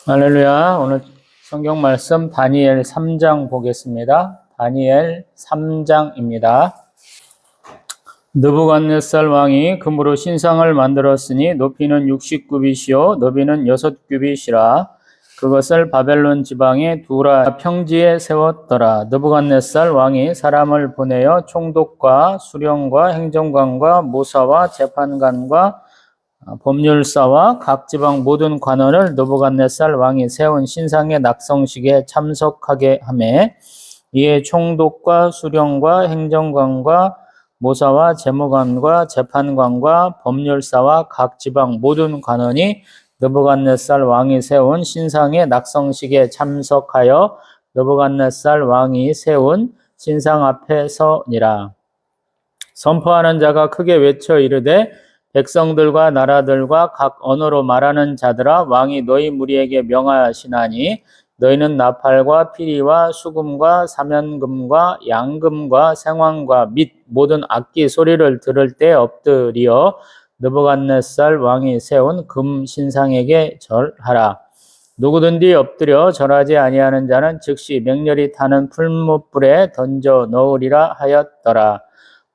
할렐루야. 오늘 성경 말씀 다니엘 3장 보겠습니다. 다니엘 3장입니다. 느부갓네살 왕이 금으로 신상을 만들었으니 높이는 60규빗이요 너비는 6규빗이라. 그것을 바벨론 지방의 두라 평지에 세웠더라. 느부갓네살 왕이 사람을 보내어 총독과 수령과 행정관과 모사와 재판관과 법률사와 각 지방 모든 관원을 느부갓네살 왕이 세운 신상의 낙성식에 참석하게 하매, 이에 총독과 수령과 행정관과 모사와 재무관과 재판관과 법률사와 각 지방 모든 관원이 느부갓네살 왕이 세운 신상의 낙성식에 참석하여 느부갓네살 왕이 세운 신상 앞에 서니라. 선포하는 자가 크게 외쳐 이르되, 백성들과 나라들과 각 언어로 말하는 자들아, 왕이 너희 무리에게 명하시나니 너희는 나팔과 피리와 수금과 사면금과 양금과 생황과 및 모든 악기 소리를 들을 때 엎드리어 느부갓네살 왕이 세운 금 신상에게 절하라. 누구든지 엎드려 절하지 아니하는 자는 즉시 맹렬히 타는 풀무불에 던져 넣으리라 하였더라.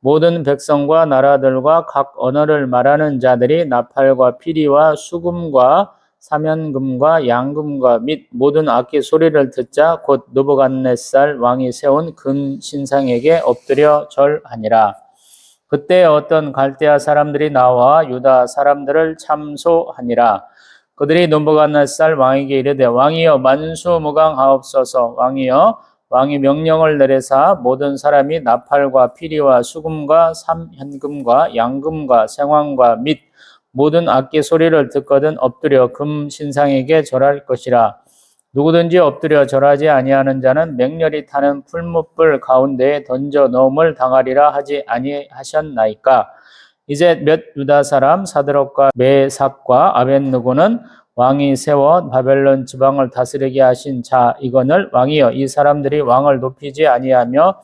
모든 백성과 나라들과 각 언어를 말하는 자들이 나팔과 피리와 수금과 사면금과 양금과 및 모든 악기 소리를 듣자 곧 느부갓네살 왕이 세운 금 신상에게 엎드려 절하니라. 그때 어떤 갈대아 사람들이 나와 유다 사람들을 참소하니라. 그들이 느부갓네살 왕에게 이르되, 왕이여 만수무강하옵소서. 왕이여 왕이 명령을 내리사 모든 사람이 나팔과 피리와 수금과 삼현금과 양금과 생황과 및 모든 악기 소리를 듣거든 엎드려 금 신상에게 절할 것이라. 누구든지 엎드려 절하지 아니하는 자는 맹렬히 타는 풀무불 가운데에 던져 넣음을 당하리라 하지 아니하셨나이까. 이제 몇 유다 사람 사드락과 메삭과 아벳느고는 왕이 세워 바벨론 지방을 다스리게 하신 자이거늘, 왕이여 이 사람들이 왕을 높이지 아니하며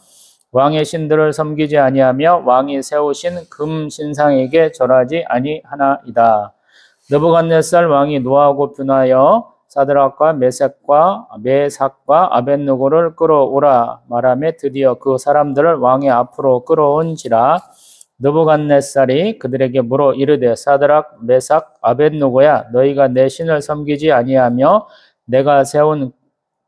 왕의 신들을 섬기지 아니하며 왕이 세우신 금 신상에게 절하지 아니하나이다. 느부갓네살 왕이 노하고 분하여 사드락과 메삭과 아벳느고를 끌어오라 말하며 드디어 그 사람들을 왕의 앞으로 끌어온지라. 느부갓네살이 그들에게 물어 이르되, 사드락 메삭 아벳느고야, 너희가 내 신을 섬기지 아니하며 내가 세운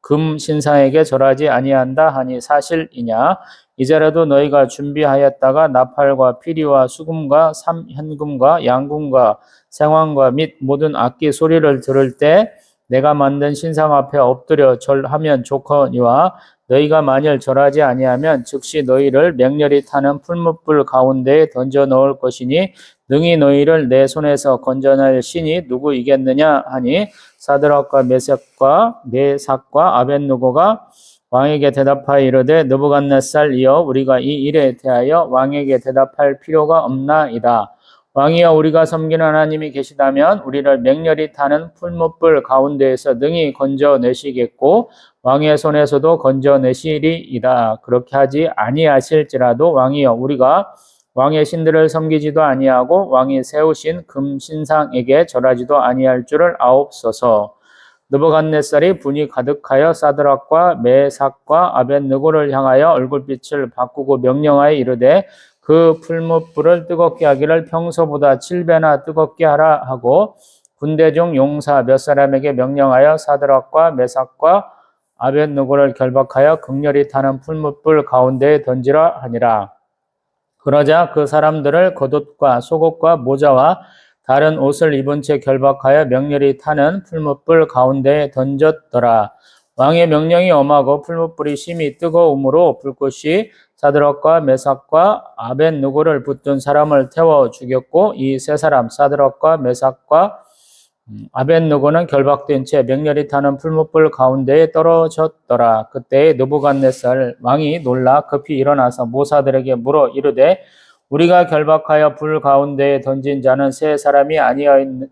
금 신상에게 절하지 아니한다 하니 사실이냐? 이제라도 너희가 준비하였다가 나팔과 피리와 수금과 삼현금과 양금과 생황과 및 모든 악기 소리를 들을 때 내가 만든 신상 앞에 엎드려 절하면 좋거니와, 너희가 만일 절하지 아니하면 즉시 너희를 맹렬히 타는 풀무불 가운데에 던져 넣을 것이니 능히 너희를 내 손에서 건져낼 신이 누구이겠느냐 하니, 사드락과 메삭과 아벳느고가 왕에게 대답하여 이르되, 느부갓네살이여, 우리가 이 일에 대하여 왕에게 대답할 필요가 없나이다. 왕이여, 우리가 섬기는 하나님이 계시다면 우리를 맹렬히 타는 풀무불 가운데에서 능히 건져내시겠고 왕의 손에서도 건져내시리이다. 그렇게 하지 아니하실지라도 왕이여, 우리가 왕의 신들을 섬기지도 아니하고 왕이 세우신 금 신상에게 절하지도 아니할 줄을 아옵소서. 느부갓네살이 분이 가득하여 사드락과 메삭과 아벳느고를 향하여 얼굴빛을 바꾸고 명령하여 이르되, 그 풀무불을 뜨겁게 하기를 평소보다 7배나 뜨겁게 하라 하고 군대 중 용사 몇 사람에게 명령하여 사드락과 메삭과 아벳느고를 결박하여 극렬히 타는 풀무불 가운데에 던지라 하니라. 그러자 그 사람들을 겉옷과 속옷과 모자와 다른 옷을 입은 채 결박하여 명렬히 타는 풀무불 가운데에 던졌더라. 왕의 명령이 엄하고 풀무불이 심히 뜨거우므로 불꽃이 사드락과 메삭과 아벳느고를 붙든 사람을 태워 죽였고, 이 세 사람 사드락과 메삭과 아벳느고는 결박된 채 맹렬히 타는 풀무불 가운데에 떨어졌더라. 그때 느부갓네살 왕이 놀라 급히 일어나서 모사들에게 물어 이르되, 우리가 결박하여 불 가운데에 던진 자는 세 사람이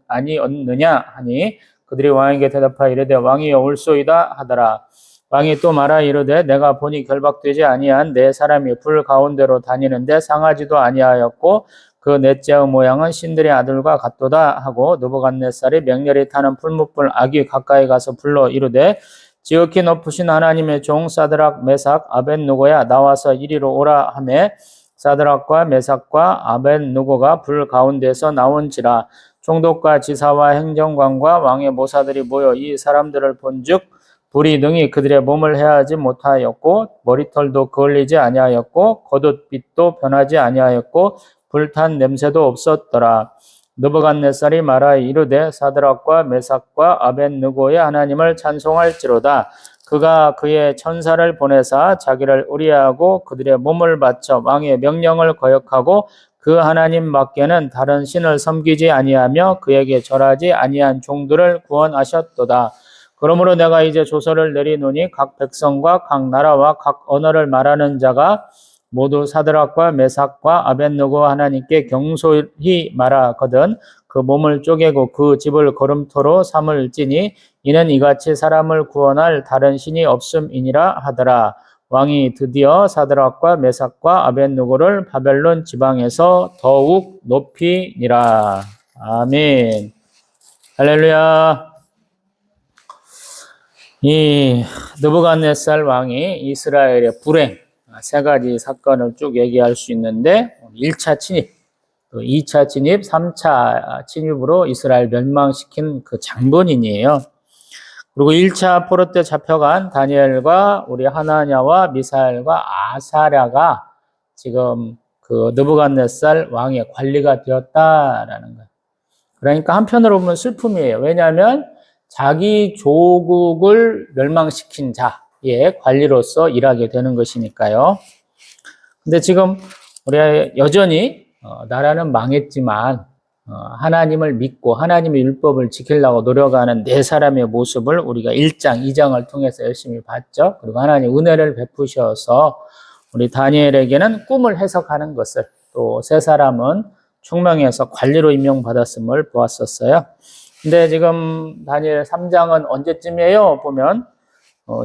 아니었느냐 하니, 그들이 왕에게 대답하여 이르되, 왕이여 올소이다 하더라. 왕이 또 말하 이르되, 내가 보니 결박되지 아니한 네 사람이 불 가운데로 다니는데 상하지도 아니하였고 그 넷째의 모양은 신들의 아들과 같도다 하고 느부갓네살이 맹렬히 타는 풀무불 아기 가까이 가서 불러 이르되 지극히 높으신 하나님의 종 사드락 메삭 아벳느고야 나와서 이리로 오라 하매 사드락과 메삭과 아벳느고가 불 가운데서 나온지라. 총독과 지사와 행정관과 왕의 모사들이 모여 이 사람들을 본즉 불이 능히 그들의 몸을 해하지 못하였고 머리털도 그을리지 아니하였고 겉옷빛도 변하지 아니하였고 불탄 냄새도 없었더라. 느부갓네살이 말하여 이르되 사드락과 메삭과 아벳느고의 하나님을 찬송할지로다. 그가 그의 천사를 보내사 자기를 의뢰하고 그들의 몸을 바쳐 왕의 명령을 거역하고 그 하나님 밖에는 다른 신을 섬기지 아니하며 그에게 절하지 아니한 종들을 구원하셨도다. 그러므로 내가 이제 조서를 내리노니 각 백성과 각 나라와 각 언어를 말하는 자가 모두 사드락과 메삭과 아벳느고 하나님께 경솔히 말하거든 그 몸을 쪼개고 그 집을 거름토로 삼을지니 이는 이같이 사람을 구원할 다른 신이 없음이니라 하더라. 왕이 드디어 사드락과 메삭과 아벳느고를 바벨론 지방에서 더욱 높이니라. 아멘. 할렐루야. 이 느부갓네살 왕이 이스라엘의 불행 세 가지 사건을 쭉 얘기할 수 있는데 1차 침입, 또 2차 침입, 3차 침입으로 이스라엘 멸망시킨 그 장본인이에요. 그리고 1차 포로 때 잡혀간 다니엘과 우리 하나냐와 미사엘과 아사랴가 지금 그 느부갓네살 왕의 관리가 되었다라는 거예요. 그러니까 한편으로 보면 슬픔이에요. 왜냐하면 자기 조국을 멸망시킨 자의 관리로서 일하게 되는 것이니까요. 근데 지금 우리가 여전히 나라는 망했지만 하나님을 믿고 하나님의 율법을 지키려고 노력하는 네 사람의 모습을 우리가 1장, 2장을 통해서 열심히 봤죠. 그리고 하나님 은혜를 베푸셔서 우리 다니엘에게는 꿈을 해석하는 것을 또 세 사람은 총명해서 관리로 임명받았음을 보았었어요. 근데 지금 다니엘 3장은 언제쯤이에요? 보면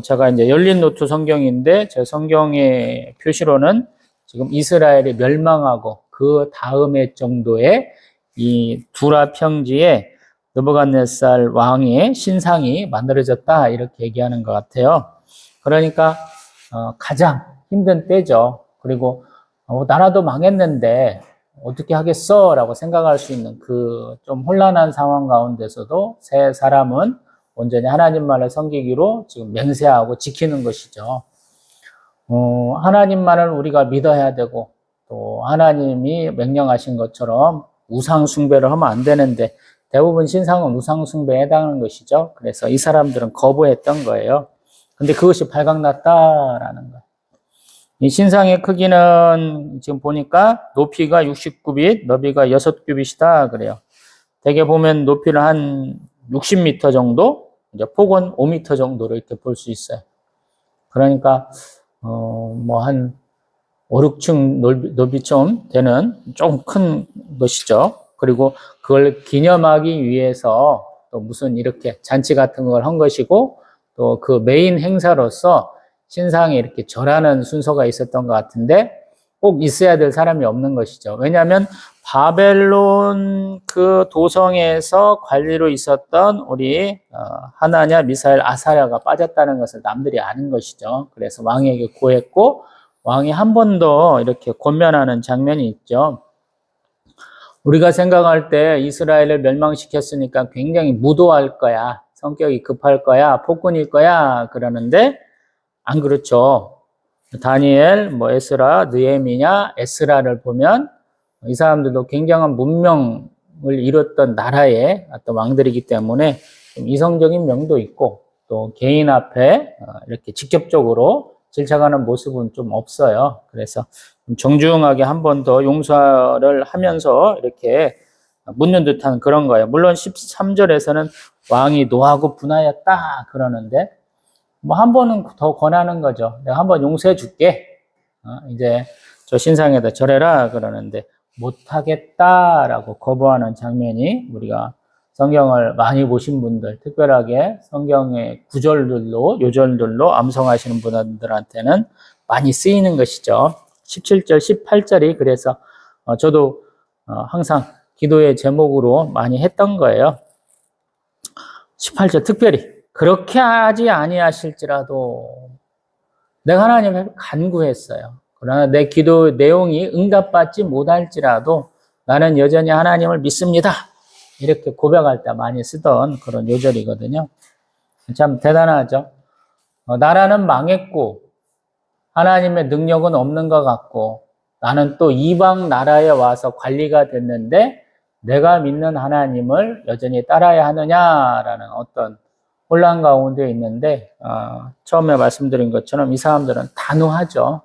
제가 이제 열린 노트 성경인데 제 성경의 표시로는 지금 이스라엘이 멸망하고 그 다음에 정도의 이 두라 평지에 느부갓네살 왕의 신상이 만들어졌다 이렇게 얘기하는 것 같아요. 그러니까 가장 힘든 때죠. 그리고 나라도 망했는데 어떻게 하겠어? 라고 생각할 수 있는 그 좀 혼란한 상황 가운데서도 세 사람은 온전히 하나님만을 섬기기로 지금 맹세하고 지키는 것이죠. 하나님만을 우리가 믿어야 되고 또 하나님이 명령하신 것처럼 우상 숭배를 하면 안 되는데 대부분 신상은 우상 숭배에 해당하는 것이죠. 그래서 이 사람들은 거부했던 거예요. 근데 그것이 발각났다라는 거예요. 이 신상의 크기는 지금 보니까 높이가 69빛, 너비가 6규빗이다 그래요. 대개 보면 높이를 한 60m 정도, 이제 폭은 5m 정도로 이렇게 볼 수 있어요. 그러니까 뭐 한 5, 6층 넓이쯤 되는 좀 큰 것이죠. 그리고 그걸 기념하기 위해서 또 무슨 이렇게 잔치 같은 걸 한 것이고 또 그 메인 행사로서 신상에 이렇게 절하는 순서가 있었던 것 같은데 꼭 있어야 될 사람이 없는 것이죠. 왜냐하면 바벨론 그 도성에서 관리로 있었던 우리 하나냐, 미사엘, 아사랴가 빠졌다는 것을 남들이 아는 것이죠. 그래서 왕에게 고했고 왕이 한 번 더 이렇게 권면하는 장면이 있죠. 우리가 생각할 때 이스라엘을 멸망시켰으니까 굉장히 무도할 거야. 성격이 급할 거야. 폭군일 거야. 그러는데 안 그렇죠. 다니엘, 에스라, 느헤미야, 에스라를 보면 이 사람들도 굉장한 문명을 이뤘던 나라의 어떤 왕들이기 때문에 좀 이성적인 면도 있고 또 개인 앞에 이렇게 직접적으로 질책하는 모습은 좀 없어요. 그래서 정중하게 한 번 더 용서를 하면서 이렇게 묻는 듯한 그런 거예요. 물론 13절에서는 왕이 노하고 분하였다 그러는데 한 번은 더 권하는 거죠. 내가 한 번 용서해 줄게. 이제 저 신상에다 절해라 그러는데 못하겠다라고 거부하는 장면이 우리가 성경을 많이 보신 분들, 특별하게 성경의 구절들로, 요절들로 암송하시는 분들한테는 많이 쓰이는 것이죠. 17절, 18절이 그래서 저도 항상 기도의 제목으로 많이 했던 거예요. 18절 특별히 그렇게 하지 아니하실지라도 내가 하나님을 간구했어요. 그러나 내 기도 내용이 응답받지 못할지라도 나는 여전히 하나님을 믿습니다. 이렇게 고백할 때 많이 쓰던 그런 요절이거든요. 참 대단하죠. 나라는 망했고 하나님의 능력은 없는 것 같고 나는 또 이방 나라에 와서 관리가 됐는데 내가 믿는 하나님을 여전히 따라야 하느냐라는 어떤 혼란 가운데 있는데 처음에 말씀드린 것처럼 이 사람들은 단호하죠.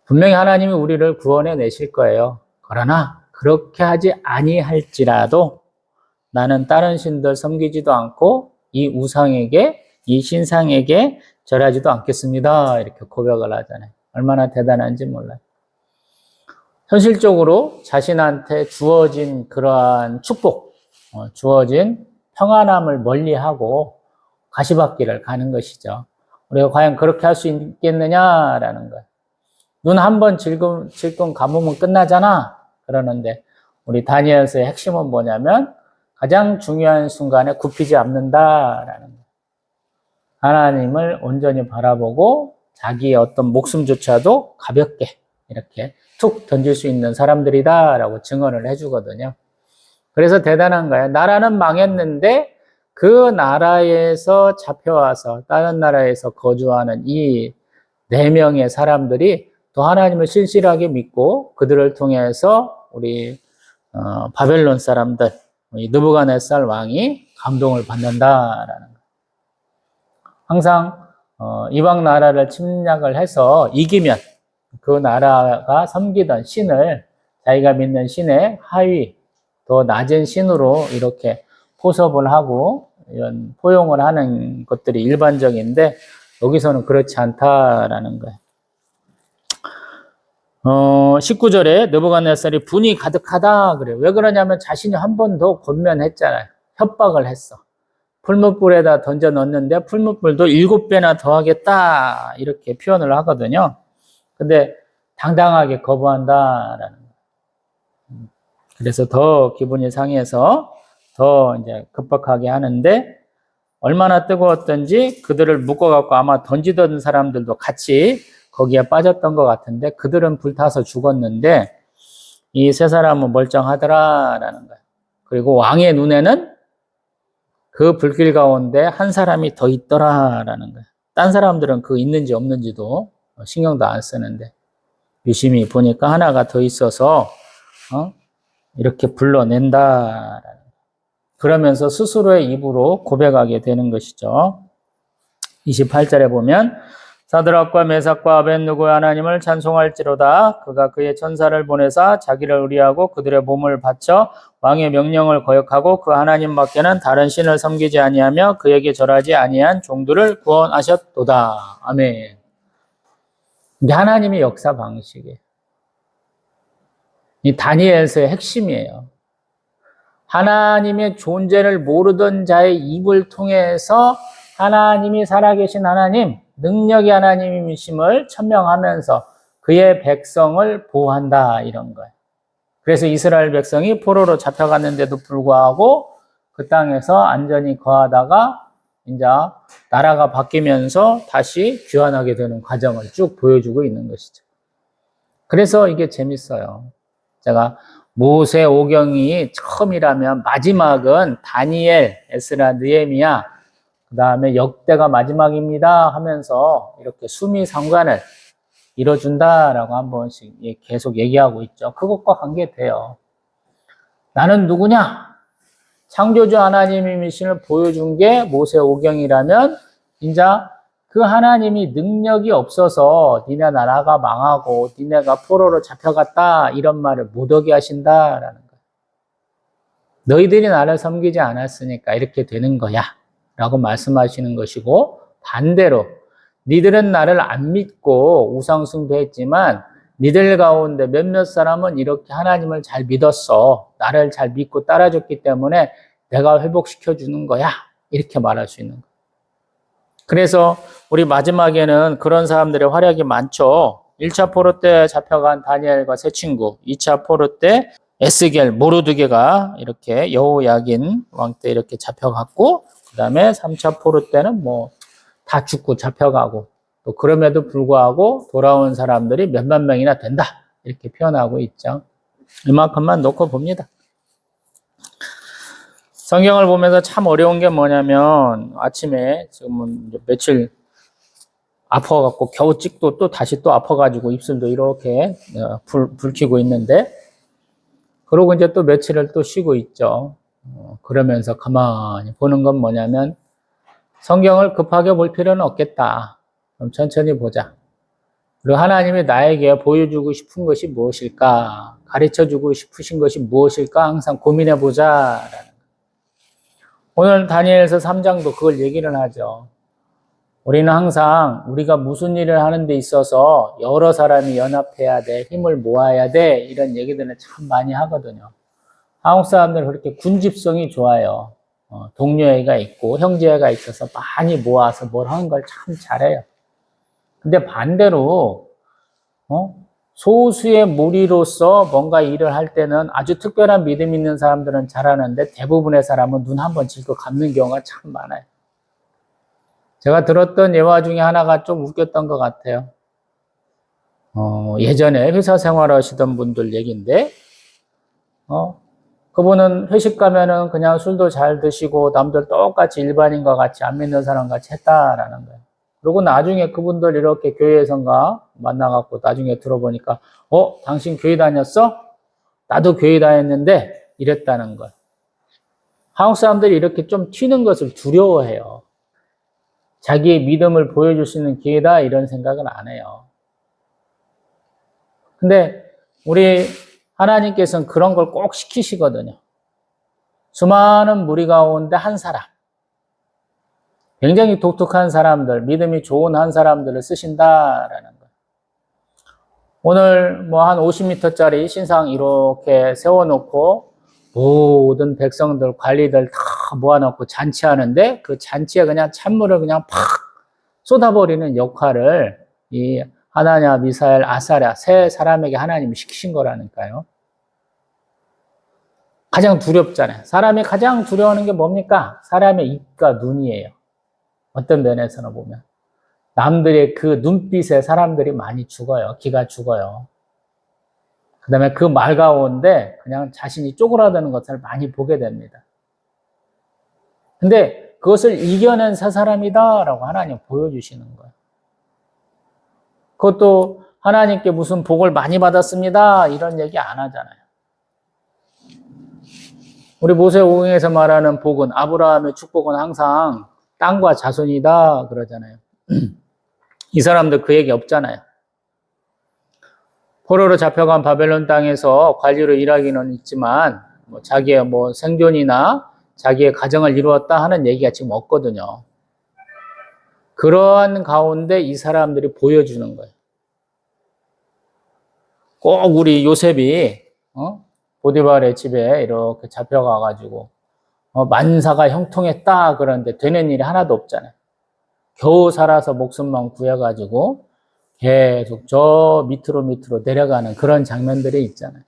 분명히 하나님이 우리를 구원해 내실 거예요. 그러나 그렇게 하지 아니할지라도 나는 다른 신들 섬기지도 않고 이 우상에게 이 신상에게 절하지도 않겠습니다. 이렇게 고백을 하잖아요. 얼마나 대단한지 몰라요. 현실적으로 자신한테 주어진 그러한 축복, 주어진 평안함을 멀리하고 가시밭길을 가는 것이죠. 우리가 과연 그렇게 할 수 있겠느냐라는 거예요. 눈 한 번 질끔 감으면 끝나잖아. 그러는데 우리 다니엘서의 핵심은 뭐냐면 가장 중요한 순간에 굽히지 않는다라는 거예요. 하나님을 온전히 바라보고 자기의 어떤 목숨조차도 가볍게 이렇게 툭 던질 수 있는 사람들이다라고 증언을 해주거든요. 그래서 대단한 거예요. 나라는 망했는데 그 나라에서 잡혀와서 다른 나라에서 거주하는 이 4명의 사람들이 또 하나님을 신실하게 믿고 그들을 통해서 우리 바벨론 사람들, 이 느부갓네살 왕이 감동을 받는다라는 거예요. 항상 이방 나라를 침략을 해서 이기면 그 나라가 섬기던 신을 자기가 믿는 신의 하위, 더 낮은 신으로 이렇게 포섭을 하고 이런 포용을 하는 것들이 일반적인데 여기서는 그렇지 않다라는 거예요. 19절에 느부갓네살이 분이 가득하다 그래요. 왜 그러냐면 자신이 한 번 더 권면했잖아요. 협박을 했어. 풀무불에다 던져 넣었는데 풀무불도 7배나 더 하겠다 이렇게 표현을 하거든요. 근데 당당하게 거부한다라는 거예요. 그래서 더 기분이 상해서 더 이제 급박하게 하는데 얼마나 뜨거웠던지 그들을 묶어갖고 아마 던지던 사람들도 같이 거기에 빠졌던 것 같은데 그들은 불타서 죽었는데 이 세 사람은 멀쩡하더라라는 거예요. 그리고 왕의 눈에는 그 불길 가운데 한 사람이 더 있더라라는 거예요. 딴 사람들은 그 있는지 없는지도 신경도 안 쓰는데 유심히 보니까 하나가 더 있어서 이렇게 불러낸다라는 거예요. 그러면서 스스로의 입으로 고백하게 되는 것이죠. 28절에 보면 사드락과 메삭과 아벳느고 하나님을 찬송할지로다. 그가 그의 천사를 보내사 자기를 의리하고 그들의 몸을 바쳐 왕의 명령을 거역하고 그 하나님밖에는 다른 신을 섬기지 아니하며 그에게 절하지 아니한 종들을 구원하셨도다. 아멘. 이게 하나님의 역사 방식이에요. 이 다니엘서의 핵심이에요. 하나님의 존재를 모르던 자의 입을 통해서 하나님이 살아계신 하나님, 능력의 하나님이심을 천명하면서 그의 백성을 보호한다 이런 거예요. 그래서 이스라엘 백성이 포로로 잡혀갔는데도 불구하고 그 땅에서 안전히 거하다가 이제 나라가 바뀌면서 다시 귀환하게 되는 과정을 쭉 보여주고 있는 것이죠. 그래서 이게 재밌어요. 제가 모세 오경이 처음이라면 마지막은 다니엘, 에스라, 느헤미야, 그 다음에 역대가 마지막입니다 하면서 이렇게 수미상관을 이뤄준다라고 한 번씩 계속 얘기하고 있죠. 그것과 관계돼요. 나는 누구냐? 창조주 하나님의 미신을 보여준 게 모세 오경이라면 이제 그 하나님이 능력이 없어서 니네 나라가 망하고 니네가 포로로 잡혀갔다 이런 말을 못하게 하신다라는 거예요. 너희들이 나를 섬기지 않았으니까 이렇게 되는 거야 라고 말씀하시는 것이고 반대로 니들은 나를 안 믿고 우상숭배했지만 니들 가운데 몇몇 사람은 이렇게 하나님을 잘 믿었어. 나를 잘 믿고 따라줬기 때문에 내가 회복시켜주는 거야. 이렇게 말할 수 있는 거예요. 그래서 우리 마지막에는 그런 사람들의 활약이 많죠. 1차 포로 때 잡혀간 다니엘과 세 친구, 2차 포로 때 에스겔, 모르드게가 이렇게 여호야긴 왕 때 이렇게 잡혀갔고, 그 다음에 3차 포로 때는 뭐 다 죽고 잡혀가고, 또 그럼에도 불구하고 돌아온 사람들이 몇만 명이나 된다. 이렇게 표현하고 있죠. 이만큼만 놓고 봅니다. 성경을 보면서 참 어려운 게 뭐냐면, 아침에 지금은 며칠 아파갖고 겨우 찍도 또 다시 또 아파가지고 입술도 이렇게 붉히고 있는데, 그러고 이제 또 며칠을 또 쉬고 있죠. 그러면서 가만히 보는 건 뭐냐면, 성경을 급하게 볼 필요는 없겠다. 그럼 천천히 보자. 그리고 하나님이 나에게 보여주고 싶은 것이 무엇일까? 가르쳐주고 싶으신 것이 무엇일까? 항상 고민해보자. 오늘 다니엘서 3장도 그걸 얘기를 하죠. 우리는 항상 우리가 무슨 일을 하는 데 있어서 여러 사람이 연합해야 돼, 힘을 모아야 돼, 이런 얘기들은 참 많이 하거든요. 한국 사람들은 그렇게 군집성이 좋아요. 동료애가 있고 형제애가 있어서 많이 모아서 뭘 하는 걸 참 잘해요. 근데 반대로 소수의 무리로서 뭔가 일을 할 때는 아주 특별한 믿음 있는 사람들은 잘하는데 대부분의 사람은 눈 한번 질거 감는 경우가 참 많아요. 제가 들었던 예화 중에 하나가 좀 웃겼던 것 같아요. 예전에 회사 생활하시던 분들 얘기인데, 그분은 회식 가면은 그냥 술도 잘 드시고 남들 똑같이 일반인과 같이 안 믿는 사람 같이 했다라는 거예요. 그리고 나중에 그분들 이렇게 교회에선가 만나갖고 나중에 들어보니까, 당신 교회 다녔어? 나도 교회 다녔는데 이랬다는 거예요. 한국 사람들이 이렇게 좀 튀는 것을 두려워해요. 자기의 믿음을 보여줄 수 있는 기회다 이런 생각은 안 해요. 근데 우리 하나님께서는 그런 걸 꼭 시키시거든요. 수많은 무리 가운데 한 사람, 굉장히 독특한 사람들, 믿음이 좋은 한 사람들을 쓰신다라는 거예요. 오늘 뭐 한 50m짜리 신상 이렇게 세워놓고 모든 백성들, 관리들 다 모아놓고 잔치하는데 그 잔치에 그냥 찬물을 그냥 팍 쏟아버리는 역할을 이 하나냐, 미사엘, 아사랴 세 사람에게 하나님이 시키신 거라니까요. 가장 두렵잖아요. 사람이 가장 두려워하는 게 뭡니까? 사람의 입과 눈이에요. 어떤 면에서는 보면. 남들의 그 눈빛에 사람들이 많이 죽어요. 기가 죽어요. 그 다음에 그 말 가운데 그냥 자신이 쪼그라드는 것을 많이 보게 됩니다. 근데 그것을 이겨낸 세 사람이다라고 하나님 보여주시는 거예요. 그것도 하나님께 무슨 복을 많이 받았습니다. 이런 얘기 안 하잖아요. 우리 모세오경에서 말하는 복은, 아브라함의 축복은 항상 땅과 자손이다 그러잖아요. 이 사람들 그 얘기 없잖아요. 포로로 잡혀간 바벨론 땅에서 관리로 일하기는 있지만 자기의 생존이나 자기의 가정을 이루었다 하는 얘기가 지금 없거든요. 그러한 가운데 이 사람들이 보여주는 거예요. 꼭 우리 요셉이 보디발의 집에 이렇게 잡혀가가지고 만사가 형통했다 그러는데 되는 일이 하나도 없잖아요. 겨우 살아서 목숨만 구해가지고 계속 저 밑으로 내려가는 그런 장면들이 있잖아요.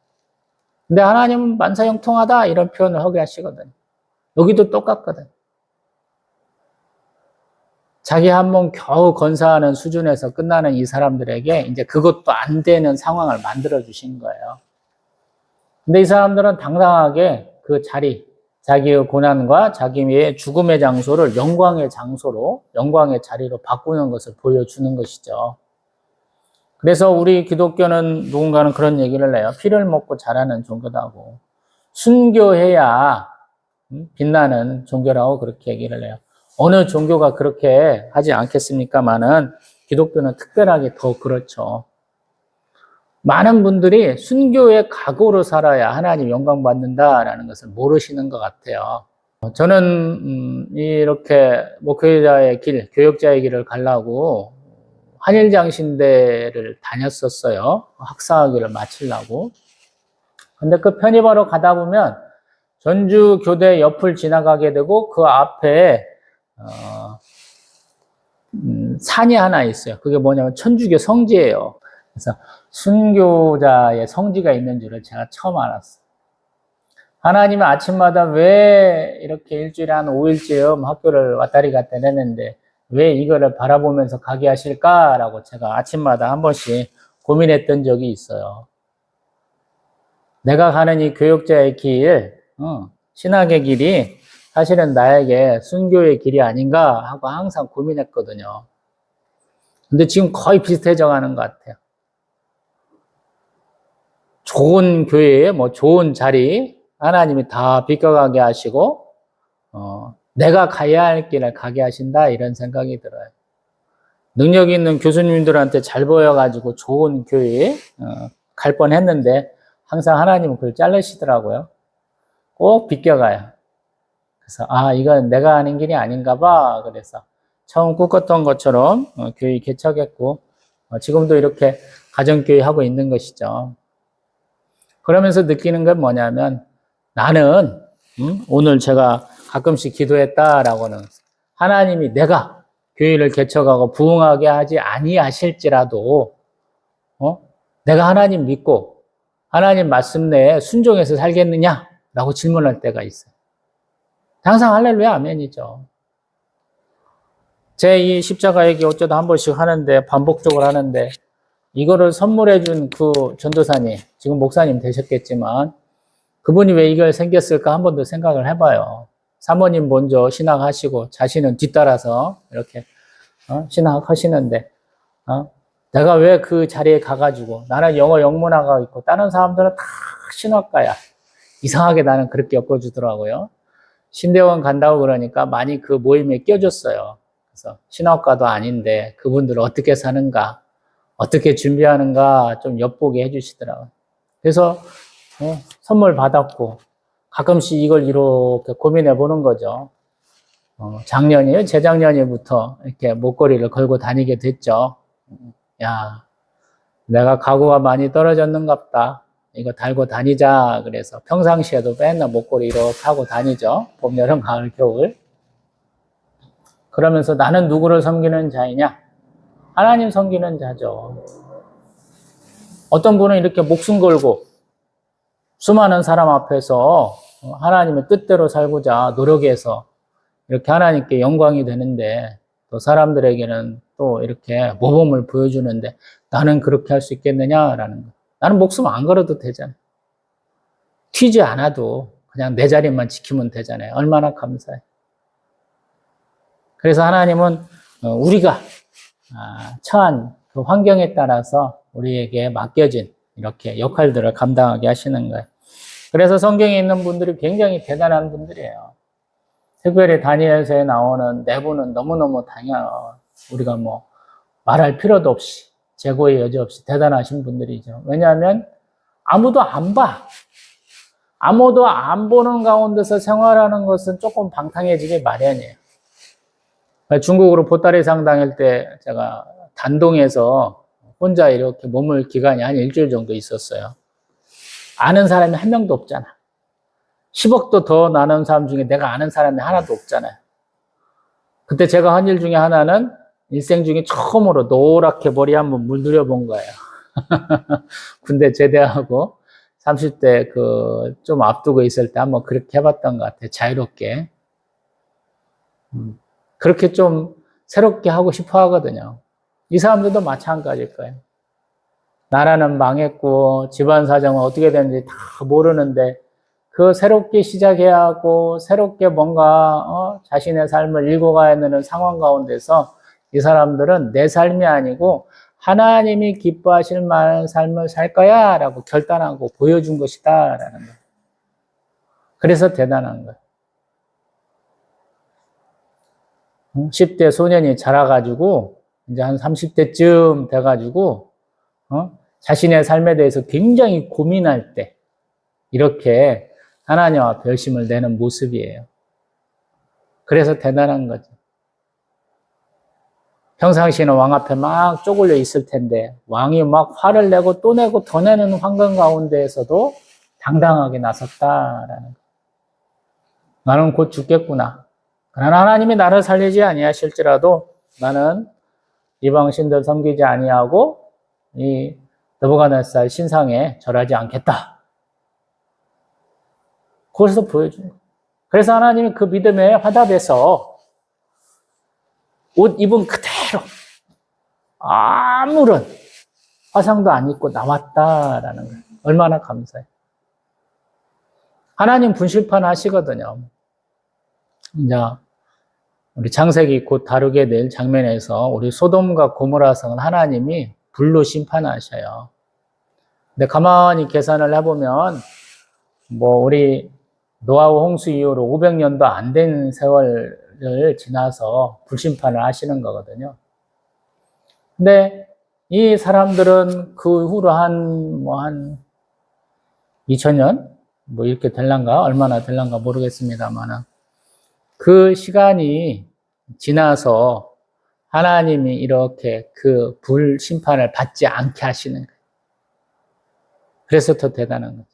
근데 하나님은 만사 형통하다 이런 표현을 하게 하시거든요. 여기도 똑같거든. 자기 한 몸 겨우 건사하는 수준에서 끝나는 이 사람들에게 이제 그것도 안 되는 상황을 만들어 주신 거예요. 근데 이 사람들은 당당하게 그 자리, 자기의 고난과 자기의 죽음의 장소를 영광의 장소로, 영광의 자리로 바꾸는 것을 보여주는 것이죠. 그래서 우리 기독교는 누군가는 그런 얘기를 해요. 피를 먹고 자라는 종교다고. 순교해야 빛나는 종교라고 그렇게 얘기를 해요. 어느 종교가 그렇게 하지 않겠습니까마는 기독교는 특별하게 더 그렇죠. 많은 분들이 순교의 각오로 살아야 하나님 영광 받는다라는 것을 모르시는 것 같아요. 저는 이렇게 목회자의 길, 교역자의 길을 가려고 한일장신대를 다녔었어요. 학사학위를 마치려고. 근데 그 편입하러 가다 보면 전주 교대 옆을 지나가게 되고 그 앞에 산이 하나 있어요. 그게 뭐냐면 천주교 성지예요. 그래서 순교자의 성지가 있는 줄을 제가 처음 알았어요. 하나님은 아침마다 왜 이렇게 일주일에 한 5일쯤 학교를 왔다리 갔다 했는데 왜 이거를 바라보면서 가게 하실까라고 제가 아침마다 한 번씩 고민했던 적이 있어요. 내가 가는 이 교육자의 길, 신학의 길이 사실은 나에게 순교의 길이 아닌가 하고 항상 고민했거든요. 근데 지금 거의 비슷해져 가는 것 같아요. 좋은 교회에 좋은 자리 하나님이 다 비껴가게 하시고 내가 가야 할 길을 가게 하신다 이런 생각이 들어요. 능력 있는 교수님들한테 잘 보여가지고 좋은 교회에 갈 뻔했는데 항상 하나님은 그걸 자르시더라고요. 꼭 비껴가요. 그래서 이건 내가 하는 길이 아닌가 봐. 그래서 처음 꿈꿨던 것처럼 교회 개척했고 지금도 이렇게 가정교회 하고 있는 것이죠. 그러면서 느끼는 건 뭐냐면 나는 오늘 제가 가끔씩 기도했다라고는 하나님이 내가 교회를 개척하고 부흥하게 하지 아니하실지라도 내가 하나님 믿고 하나님 말씀 내에 순종해서 살겠느냐라고 질문할 때가 있어요. 항상 할렐루야 아멘이죠. 제 이 십자가 얘기 어쩌다 한 번씩 하는데 반복적으로 하는데 이거를 선물해 준 그 전도사님, 지금 목사님 되셨겠지만 그분이 왜 이걸 생겼을까 한 번 더 생각을 해봐요. 사모님 먼저 신학하시고 자신은 뒤따라서 이렇게 신학하시는데 내가 왜 그 자리에 가가지고 나는 영어 영문화가 있고 다른 사람들은 다 신학가야. 이상하게 나는 그렇게 엮어주더라고요. 신대원 간다고 그러니까 많이 그 모임에 껴줬어요. 그래서 신학과도 아닌데 그분들은 어떻게 사는가 어떻게 준비하는가 좀 엿보게 해주시더라고요. 그래서 선물 받았고 가끔씩 이걸 이렇게 고민해 보는 거죠. 작년이에요. 재작년부터 이렇게 목걸이를 걸고 다니게 됐죠. 야, 내가 각오가 많이 떨어졌는갑다. 이거 달고 다니자. 그래서 평상시에도 맨날 목걸이 이렇게 하고 다니죠. 봄, 여름, 가을, 겨울. 그러면서 나는 누구를 섬기는 자이냐? 하나님 섬기는 자죠. 어떤 분은 이렇게 목숨 걸고 수많은 사람 앞에서 하나님의 뜻대로 살고자 노력해서 이렇게 하나님께 영광이 되는데 또 사람들에게는 또 이렇게 모범을 보여주는데 나는 그렇게 할 수 있겠느냐라는 거. 나는 목숨 안 걸어도 되잖아요. 튀지 않아도 그냥 내 자리만 지키면 되잖아요. 얼마나 감사해. 그래서 하나님은 우리가 처한 그 환경에 따라서 우리에게 맡겨진 이렇게 역할들을 감당하게 하시는 거예요. 그래서 성경에 있는 분들이 굉장히 대단한 분들이에요. 특별히 다니엘서에 나오는 내부는 너무너무 당연해요. 우리가 말할 필요도 없이 재고의 여지 없이 대단하신 분들이죠. 왜냐하면 아무도 안 봐. 아무도 안 보는 가운데서 생활하는 것은 조금 방탕해지기 마련이에요. 중국으로 보따리상 당일 때 제가 단동에서 혼자 이렇게 머물 기간이 한 일주일 정도 있었어요. 아는 사람이 한 명도 없잖아. 10억도 더 나눈 사람 중에 내가 아는 사람이 하나도 없잖아요. 그때 제가 한 일 중에 하나는 일생 중에 처음으로 노랗게 머리 한번 물들여 본 거예요. 군대 제대하고 30대 좀 앞두고 있을 때 한번 그렇게 해봤던 것 같아요. 자유롭게. 그렇게 좀 새롭게 하고 싶어 하거든요. 이 사람들도 마찬가지일 거예요. 나라는 망했고 집안 사정은 어떻게 되는지 다 모르는데 그 새롭게 시작해야 하고 새롭게 뭔가 자신의 삶을 읽어가야 되는 상황 가운데서 이 사람들은 내 삶이 아니고 하나님이 기뻐하실 만한 삶을 살 거야 라고 결단하고 보여준 것이다 라는 거예요. 그래서 대단한 거예요. 10대 소년이 자라가지고 이제 한 30대쯤 돼가지고 자신의 삶에 대해서 굉장히 고민할 때 이렇게 하나님 앞에 결심을 내는 모습이에요. 그래서 대단한 거죠. 평상시에는 왕 앞에 막 쪼글려 있을 텐데 왕이 막 화를 내고 또 내고 더 내는 환경 가운데에서도 당당하게 나섰다라는 거예요. 나는 곧 죽겠구나. 그러나 하나님이 나를 살리지 아니하실지라도 나는 이방신들 섬기지 아니하고 이 느부갓네살 신상에 절하지 않겠다. 그것을 보여준 거예요. 그래서 하나님이 그 믿음에 화답해서 옷 입은 그대로 아무런 화상도 안 입고 나왔다라는 거예요. 얼마나 감사해요. 하나님 분실판 하시거든요. 이제 우리 창세기 곧 다루게 될 장면에서 우리 소돔과 고모라 성은 하나님이 불로 심판하셔요. 근데 가만히 계산을 해보면 우리 노아와 홍수 이후로 500년도 안 된 세월을 지나서 불심판을 하시는 거거든요. 근데 이 사람들은 그 후로 한 2000년? 이렇게 될란가? 얼마나 될란가 모르겠습니다만, 그 시간이 지나서 하나님이 이렇게 그 불심판을 받지 않게 하시는 거예요. 그래서 더 대단한 거죠.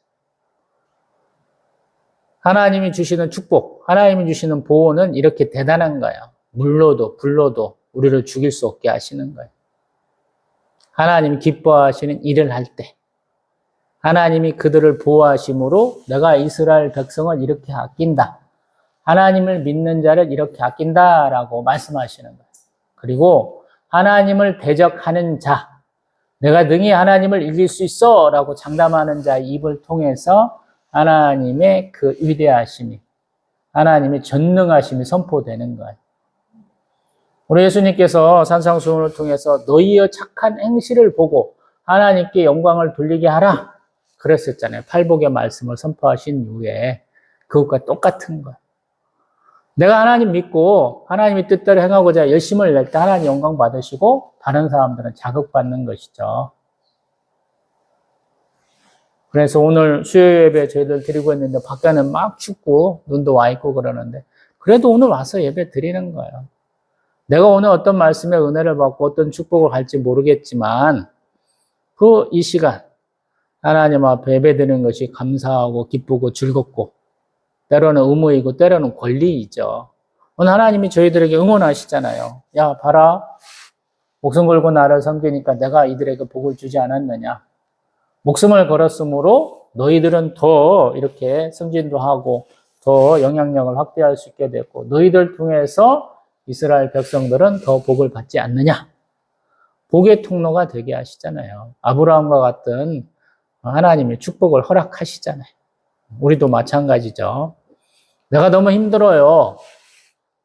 하나님이 주시는 축복, 하나님이 주시는 보호는 이렇게 대단한 거예요. 물로도 불로도 우리를 죽일 수 없게 하시는 거예요. 하나님이 기뻐하시는 일을 할 때 하나님이 그들을 보호하심으로 내가 이스라엘 백성을 이렇게 아낀다. 하나님을 믿는 자를 이렇게 아낀다라고 말씀하시는 거예요. 그리고 하나님을 대적하는 자, 내가 능히 하나님을 이길 수 있어 라고 장담하는 자의 입을 통해서 하나님의 그 위대하심이, 하나님의 전능하심이 선포되는 거예요. 우리 예수님께서 산상수훈을 통해서 너희의 착한 행실을 보고 하나님께 영광을 돌리게 하라 그랬었잖아요. 팔복의 말씀을 선포하신 이후에 그것과 똑같은 거예요. 내가 하나님 믿고 하나님의 뜻대로 행하고자 열심을 낼 때 하나님 영광 받으시고 다른 사람들은 자극받는 것이죠. 그래서 오늘 수요 예배 저희들 드리고 있는데 밖에는 막 춥고 눈도 와 있고 그러는데 그래도 오늘 와서 예배 드리는 거예요. 내가 오늘 어떤 말씀의 은혜를 받고 어떤 축복을 갈지 모르겠지만 이 시간 하나님 앞에 예배 드리는 것이 감사하고 기쁘고 즐겁고 때로는 의무이고 때로는 권리이죠. 오늘 하나님이 저희들에게 응원하시잖아요. 야 봐라, 목숨 걸고 나를 섬기니까 내가 이들에게 복을 주지 않았느냐. 목숨을 걸었으므로 너희들은 더 이렇게 승진도 하고 더 영향력을 확대할 수 있게 됐고 너희들 통해서 이스라엘 백성들은 더 복을 받지 않느냐. 복의 통로가 되게 하시잖아요. 아브라함과 같은 하나님의 축복을 허락하시잖아요. 우리도 마찬가지죠. 내가 너무 힘들어요.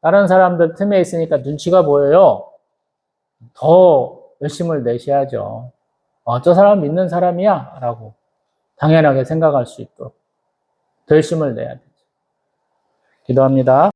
다른 사람들 틈에 있으니까 눈치가 보여요. 더 열심을 내셔야죠. 저 사람 믿는 사람이야 라고 당연하게 생각할 수 있도록 더 열심을 내야 되죠. 기도합니다.